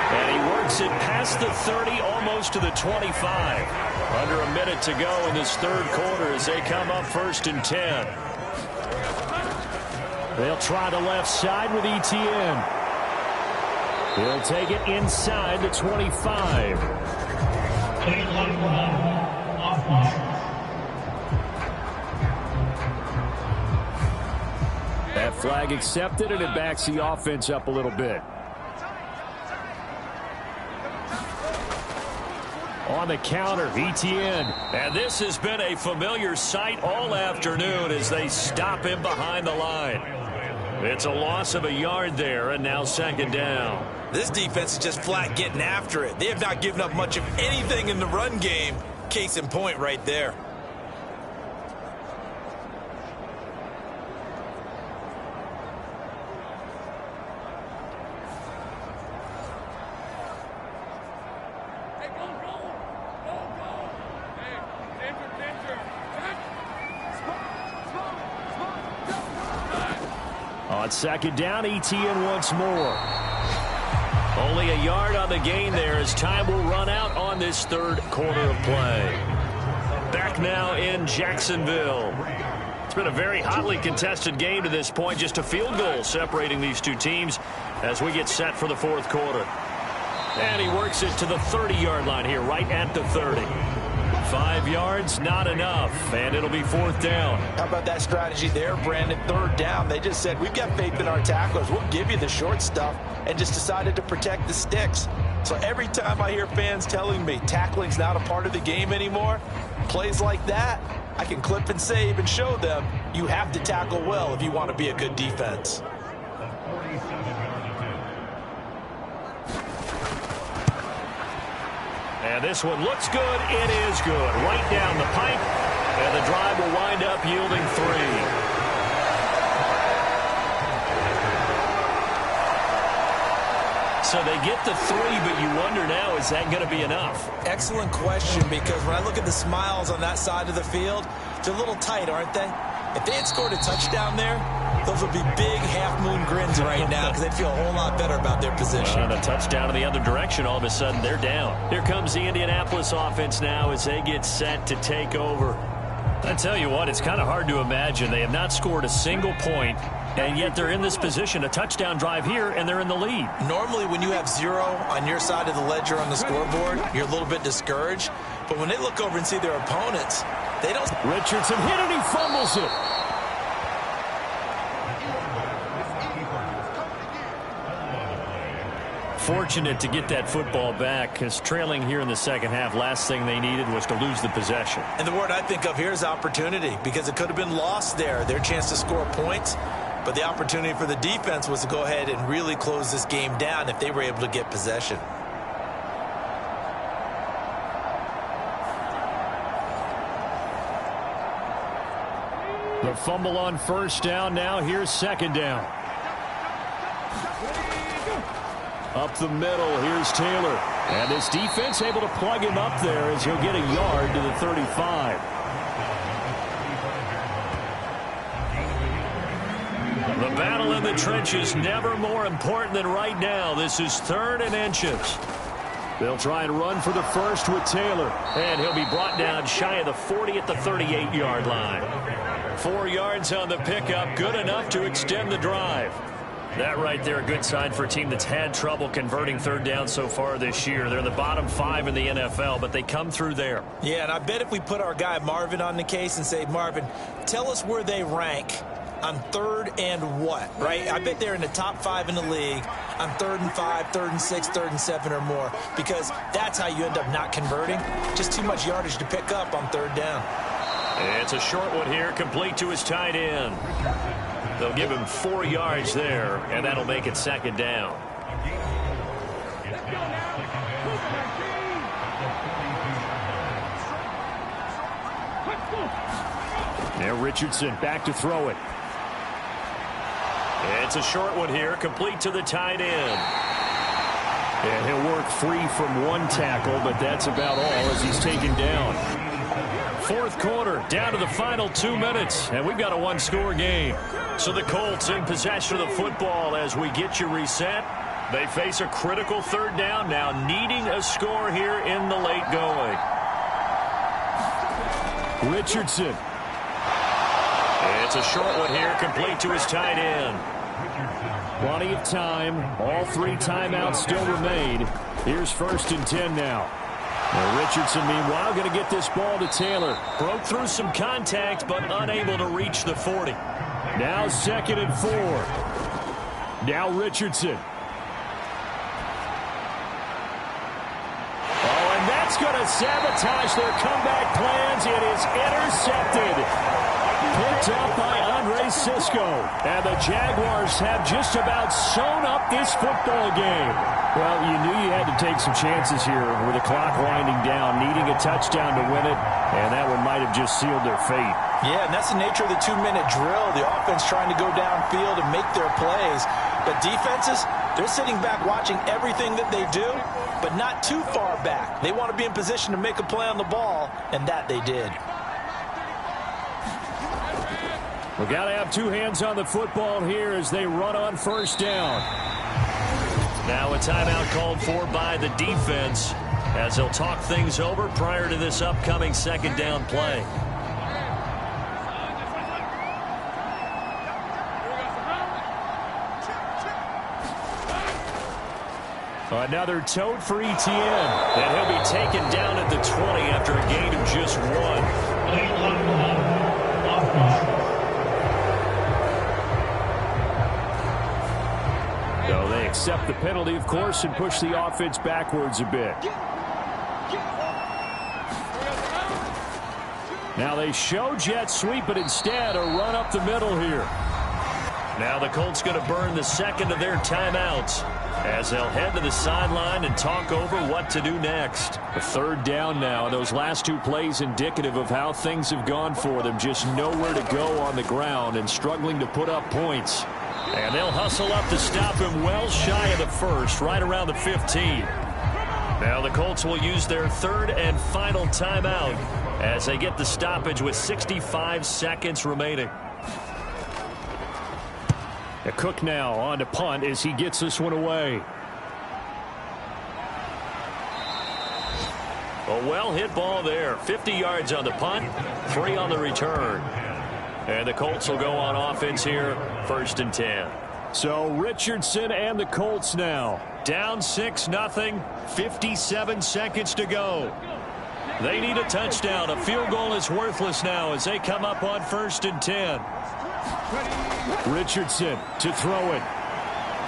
And he works it past the 30, almost to the 25. Under a minute to go in this 3rd quarter as they come up 1st and 10. They'll try the left side with Etienne. He'll take it inside the 25. That flag accepted, and it backs the offense up a little bit. On the counter, Etienne. And this has been a familiar sight all afternoon as they stop him behind the line. It's a loss of a yard there, and now 2nd down. This defense is just flat getting after it. They have not given up much of anything in the run game. Case in point right there. On 2nd down, Etienne once more. Only a yard on the gain there as time will run out on this 3rd quarter of play. Back now in Jacksonville. It's been a very hotly contested game to this point. Just a field goal separating these two teams as we get set for the 4th quarter. And he works it to the 30-yard line here, right at the 30. 5 yards, not enough, and it'll be 4th down. How about that strategy there, Brandon? 3rd down. They just said, we've got faith in our tacklers. We'll give you the short stuff, and just decided to protect the sticks. So every time I hear fans telling me tackling's not a part of the game anymore, plays like that, I can clip and save and show them you have to tackle well if you want to be a good defense. And this one looks good. It is good. Right down the pipe. And the drive will wind up yielding 3. So they get the 3, but you wonder now, is that going to be enough? Excellent question, because when I look at the smiles on that side of the field, they're a little tight, aren't they? If they had scored a touchdown there, those would be big half-moon grins right now because they'd feel a whole lot better about their position. And a touchdown in the other direction, all of a sudden they're down. Here comes the Indianapolis offense now as they get set to take over. I tell you what, it's kind of hard to imagine. They have not scored a single point, and yet they're in this position, a touchdown drive here, and they're in the lead. Normally, when you have 0 on your side of the ledger on the scoreboard, you're a little bit discouraged. But when they look over and see their opponents, They don't. Richardson hit and he fumbles it. Fortunate to get that football back, because trailing here in the second half, last thing they needed was to lose the possession. And the word I think of here is opportunity, because it could have been lost there, their chance to score points. But the opportunity for the defense was to go ahead and really close this game down if they were able to get possession. The fumble on first down. Now here's second down. Up the middle, here's Taylor. And this defense able to plug him up there as he'll get a yard to the 35. The battle in the trenches never more important than right now. This is 3rd and inches. They'll try and run for the first with Taylor. And he'll be brought down shy of the 40 at the 38-yard line. 4 yards on the pickup, good enough to extend the drive. That right there, a good sign for a team that's had trouble converting third down so far this year. They're in the bottom 5 in the NFL, but they come through there. Yeah, and I bet if we put our guy Marvin on the case and say, Marvin, tell us where they rank on 3rd and what, right? I bet they're in the top 5 in the league on 3rd and 5, 3rd and 6, 3rd and 7 or more, because that's how you end up not converting. Just too much yardage to pick up on 3rd down. It's a short one here, complete to his tight end. They'll give him 4 yards there, and that'll make it second down. Now Richardson back to throw it. It's a short one here, complete to the tight end. And he'll work free from one tackle, but that's about all as he's taken down. 4th quarter, down to the final 2 minutes, and we've got a 1-score game. So the Colts in possession of the football as we get you reset. They face a critical 3rd down now, needing a score here in the late going. Richardson. It's a short one here, complete to his tight end. Plenty of time. All 3 timeouts still remain. Here's 1st and 10 now. Now Richardson, meanwhile, going to get this ball to Taylor. Broke through some contact, but unable to reach the 40. Now 2nd and 4. Now Richardson. Oh, and that's going to sabotage their comeback plans. It is intercepted. Picked up by Andre Sisco. And the Jaguars have just about sewn up this football game. Well, you knew you had to take some chances here with the clock winding down, needing a touchdown to win it, and that one might have just sealed their fate. Yeah, and that's the nature of the 2-minute drill. The offense trying to go downfield and make their plays. But defenses, they're sitting back watching everything that they do, but not too far back. They want to be in position to make a play on the ball, and that they did. We've got to have 2 hands on the football here as they run on 1st down. Now a timeout called for by the defense as they'll talk things over prior to this upcoming 2nd down play. Another tote for Etienne. And he'll be taken down at the 20 after a gain of just 1. So they accept the penalty, of course, and push the offense backwards a bit. Now they show jet sweep, but instead a run up the middle here. Now the Colts going to burn the 2nd of their timeouts as they'll head to the sideline and talk over what to do next. A 3rd down now. Those last 2 plays indicative of how things have gone for them. Just nowhere to go on the ground and struggling to put up points. And they'll hustle up to stop him well shy of the 1st, right around the 15. Now the Colts will use their 3rd and final timeout as they get the stoppage with 65 seconds remaining. Cook now on to punt as he gets this one away. A well-hit ball there. 50 yards on the punt, 3 on the return. And the Colts will go on offense here, 1st and 10. So Richardson and the Colts now down 6-0, 57 seconds to go. They need a touchdown. A field goal is worthless now as they come up on 1st and 10. Richardson to throw it.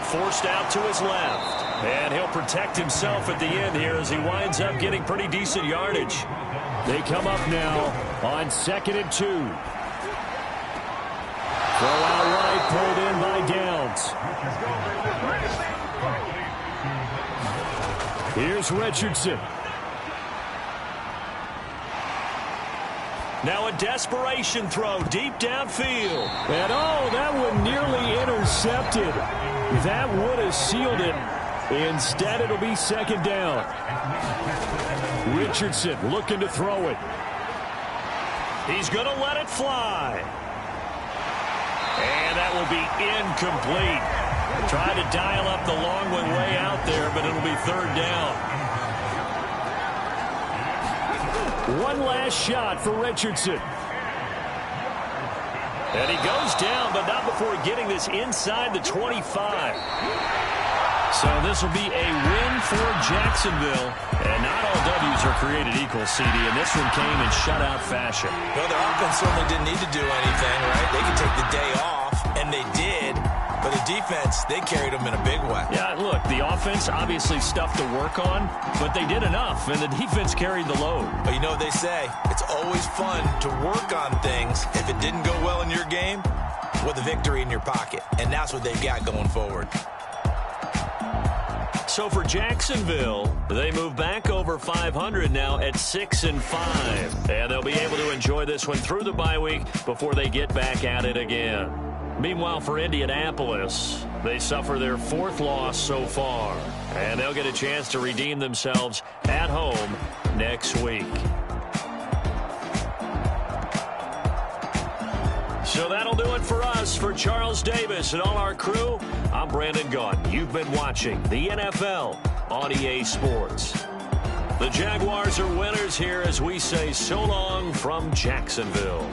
Forced out to his left. And he'll protect himself at the end here as he winds up getting pretty decent yardage. They come up now on 2nd and 2. Throw out right, pulled in by Downs. Here's Richardson. Now a desperation throw deep downfield. And oh, that one nearly intercepted. That would have sealed it. Instead, it'll be 2nd down. Richardson looking to throw it. He's going to let it fly. And that will be incomplete. Tried to dial up the long one way out there, but it'll be 3rd down. One last shot for Richardson. And he goes down, but not before getting this inside the 25. So this will be a win for Jacksonville. And not all W's are created equal, CD, and this one came in shutout fashion. Well, their offense certainly didn't need to do anything, right? They could take the day off, and they did. But the defense, they carried them in a big way. Yeah, look, the offense obviously stuff to work on, but they did enough, and the defense carried the load. But you know what they say, it's always fun to work on things. If it didn't go well in your game, with a victory in your pocket. And that's what they've got going forward. So for Jacksonville, they move back over 500 now at 6-5. And they'll be able to enjoy this one through the bye week before they get back at it again. Meanwhile, for Indianapolis, they suffer their 4th loss so far. And they'll get a chance to redeem themselves at home next week. So that'll do it for us. For Charles Davis and all our crew, I'm Brandon Gaudin. You've been watching the NFL on EA Sports. The Jaguars are winners here as we say so long from Jacksonville.